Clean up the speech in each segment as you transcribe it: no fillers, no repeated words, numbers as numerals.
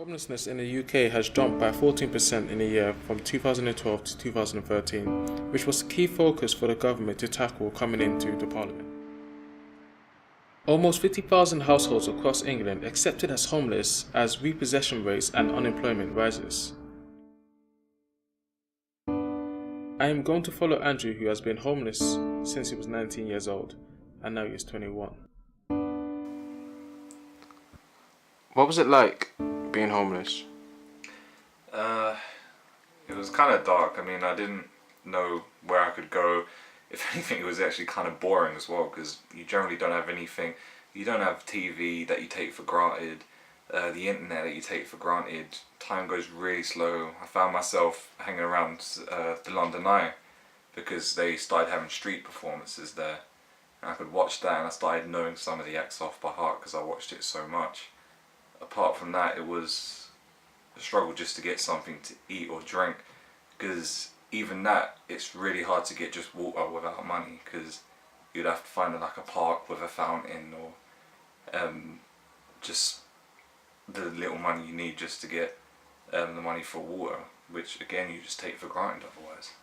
Homelessness in the UK has jumped by 14% in a year from 2012 to 2013, which was a key focus for the government to tackle coming into the Parliament. Almost 50,000 households across England accepted as homeless as repossession rates and unemployment rises. I am going to follow Andrew, who has been homeless since he was 19 years old and now he is 21. What was it like being homeless? It was kind of dark. I mean, I didn't know where I could go. If anything, it was actually kind of boring as well, because you generally don't have anything. You don't have TV that you take for granted, the internet that you take for granted. Time goes really slow. I found myself hanging around the London Eye because they started having street performances there. And I could watch that, and I started knowing some of the acts off by heart because I watched it so much. Apart from that, it was a struggle just to get something to eat or drink, because even that, it's really hard to get just water without money, because you'd have to find like a park with a fountain, or just the little money you need just to get the money for water, which again you just take for granted otherwise.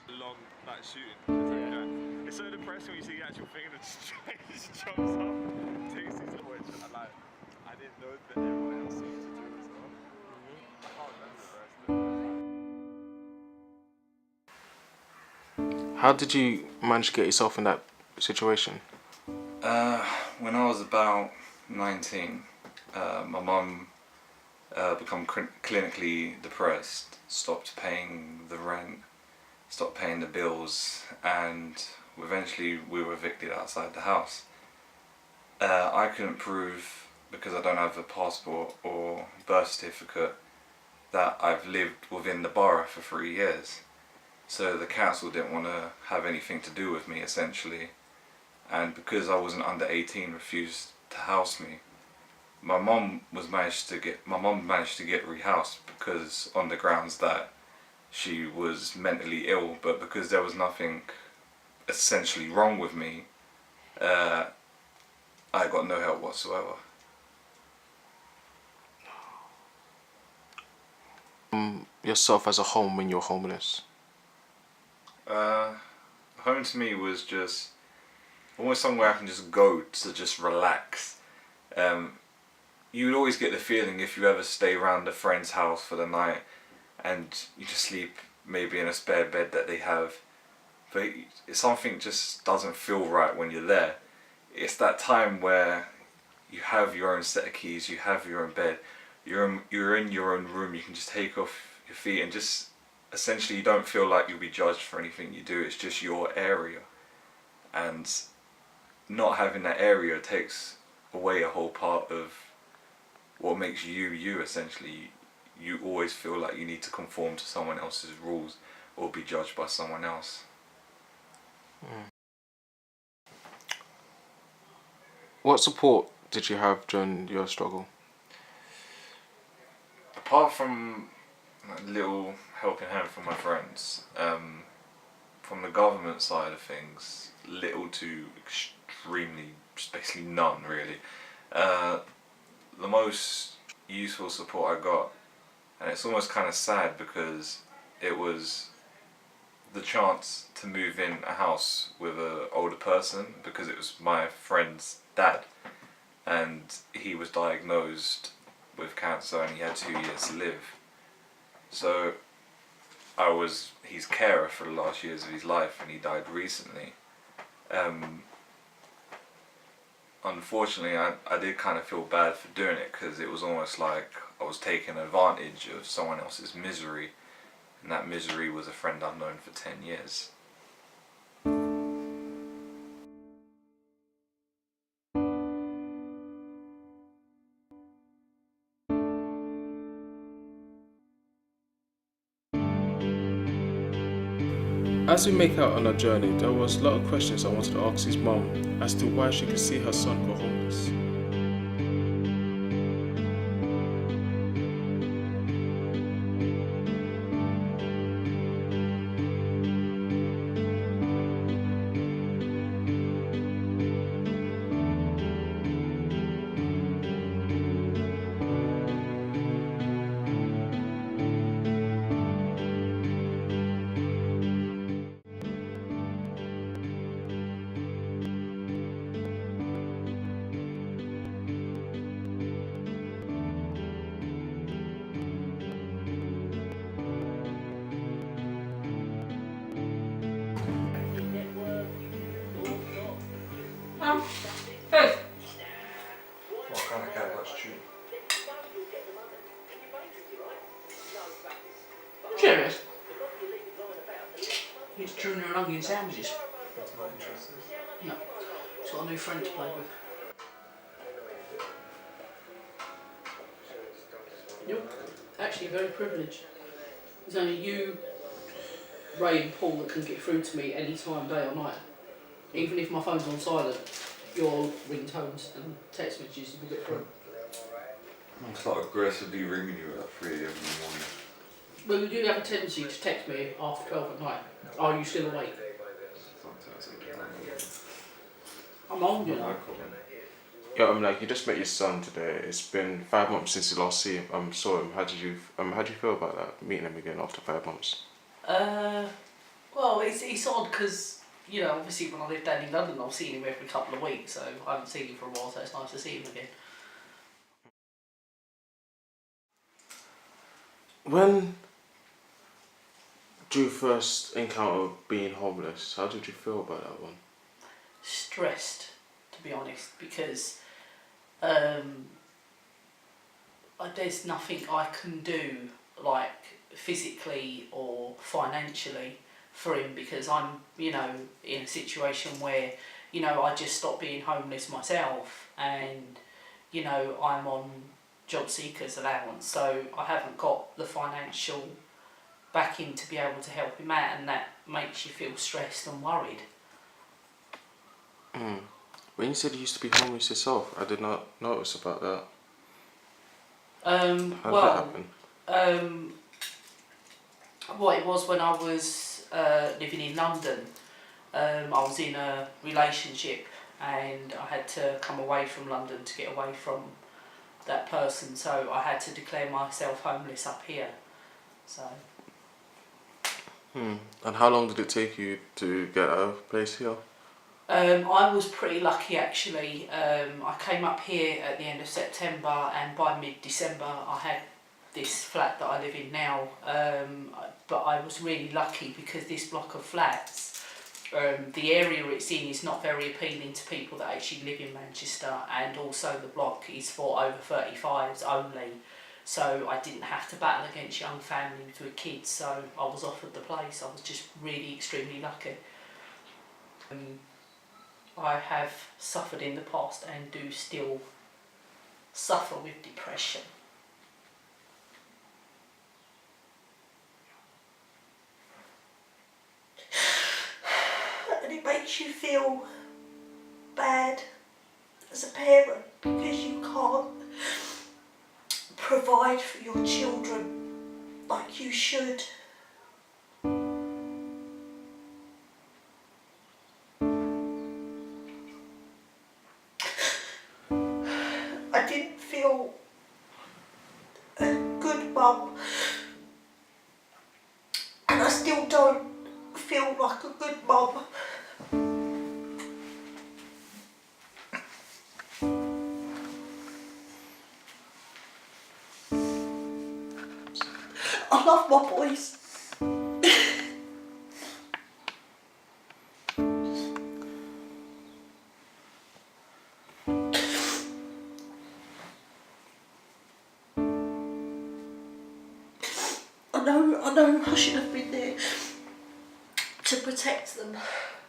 Long like shooting. It's so depressing when you see the actual thing and it just jumps up, takes these little which I didn't know that everyone else seemed to do as well. I can't remember the rest of it. How did you manage to get yourself in that situation? When I was about 19, my mum became clinically depressed, stopped paying the rent, stopped paying the bills, and eventually we were evicted outside the house. I couldn't prove, because I don't have a passport or birth certificate, that I've lived within the borough for 3 years. So the council didn't want to have anything to do with me, essentially. And because I wasn't under 18, refused to house me. My mum managed to get rehoused because on the grounds that she was mentally ill, but because there was nothing essentially wrong with me, I got no help whatsoever. Yourself as a home when you're homeless? Home to me was just almost somewhere I can just go to just relax. You would always get the feeling if you ever stay around a friend's house for the night and you just sleep maybe in a spare bed that they have, but something just doesn't feel right when you're there. It's that time where you have your own set of keys, you have your own bed, you're in your own room, you can just take off your feet and just essentially you don't feel like you'll be judged for anything you do. It's just your area, and not having that area takes away a whole part of what makes you you. Essentially, you always feel like you need to conform to someone else's rules or be judged by someone else. What support did you have during your struggle? Apart from a little helping hand from my friends, from the government side of things, little to extremely, just basically none really. The most useful support I got, and it's almost kind of sad because it was the chance to move in a house with an older person, because it was my friend's dad and he was diagnosed with cancer and he had 2 years to live. So I was his carer for the last years of his life, and he died recently. Unfortunately, I did kind of feel bad for doing it, because it was almost like I was taking advantage of someone else's misery, and that misery was a friend I've known for 10 years. As we make out on our journey, there was a lot of questions I wanted to ask his mum as to why she could see her son go homeless. on. Hey. What kind of cat likes chewing? Serious? He's chewing her onion sandwiches. That's not interesting. No. He's got a new friend to play with. You're actually very privileged. There's only you, Ray and Paul that can get through to me any time, day or night. Even if my phone's on silent, your ringtones and text messages will get through. It's like aggressively ringing you at 3 AM in the morning. Well, you do have a tendency to text me after 12 at night. Are you still awake? I'm old, you know. Yeah, you just met your son today. It's been 5 months since you last saw him. How did you feel about that, meeting him again after 5 months? Well, it's odd because, you know, obviously when I lived down in London, I was seeing him every couple of weeks, so I haven't seen him for a while, so it's nice to see him again. When did you first encounter being homeless? How did you feel about that one? Stressed, to be honest, because there's nothing I can do, like physically or financially, for him, because I'm, you know, in a situation where, you know, I just stopped being homeless myself, and, you know, I'm on job seekers allowance, so I haven't got the financial backing to be able to help him out, and that makes you feel stressed and worried. When you said you used to be homeless yourself, I did not notice about that. How did that happen? What it was when I was living in London, I was in a relationship and I had to come away from London to get away from that person, so I had to declare myself homeless up here. So. And how long did it take you to get a place here? I was pretty lucky actually. I came up here at the end of September, and by mid-December I had this flat that I live in now. But I was really lucky because this block of flats, the area it's in is not very appealing to people that actually live in Manchester, and also the block is for over 35s only. So I didn't have to battle against young families with kids, so I was offered the place. I was just really extremely lucky. I have suffered in the past and do still suffer with depression. And it makes you feel bad as a parent because you can't provide for your children like you should. I didn't feel a good mum, and I still don't feel like a good mum. I love my boys. I know I should have been there to protect them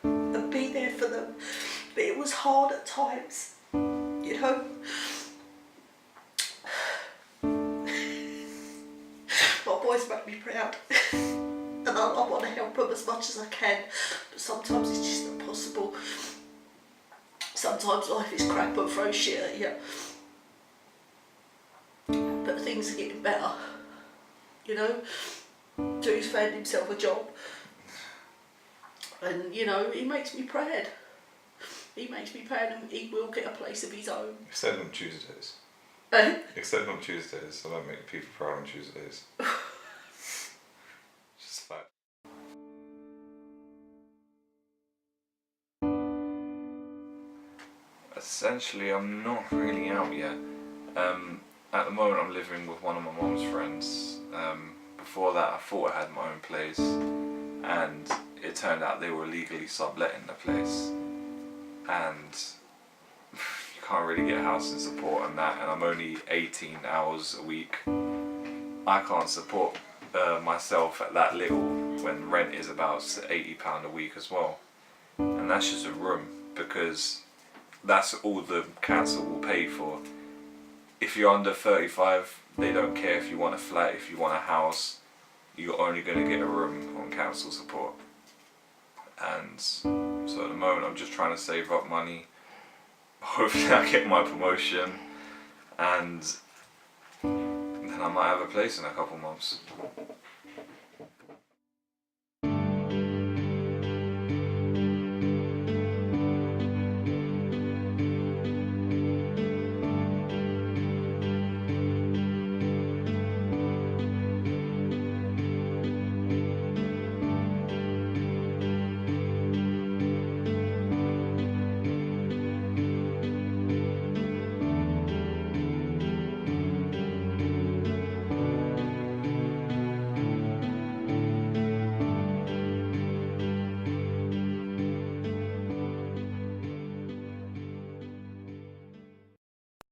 and be there for them, but it was hard at times, you know. My boys make me proud and I want to help them as much as I can, but sometimes it's just not possible. Sometimes life is crap and throws shit at you, but things are getting better, you know. Drew's found himself a job, and you know, he makes me proud. He makes me proud, and he will get a place of his own. Except on Tuesdays. Except on Tuesdays. I don't make people proud on Tuesdays. Just a fact. Essentially, I'm not really out yet. At the moment, I'm living with one of my mum's friends. Before that, I thought I had my own place, and it turned out they were legally subletting the place. And can't really get housing support and that, and I'm only 18 hours a week. I can't support myself at that little when rent is about £80 a week as well. And that's just a room, because that's all the council will pay for. If you're under 35, they don't care if you want a flat, if you want a house, you're only going to get a room on council support. And so at the moment I'm just trying to save up money. Hopefully I get my promotion, and then I might have a place in a couple months.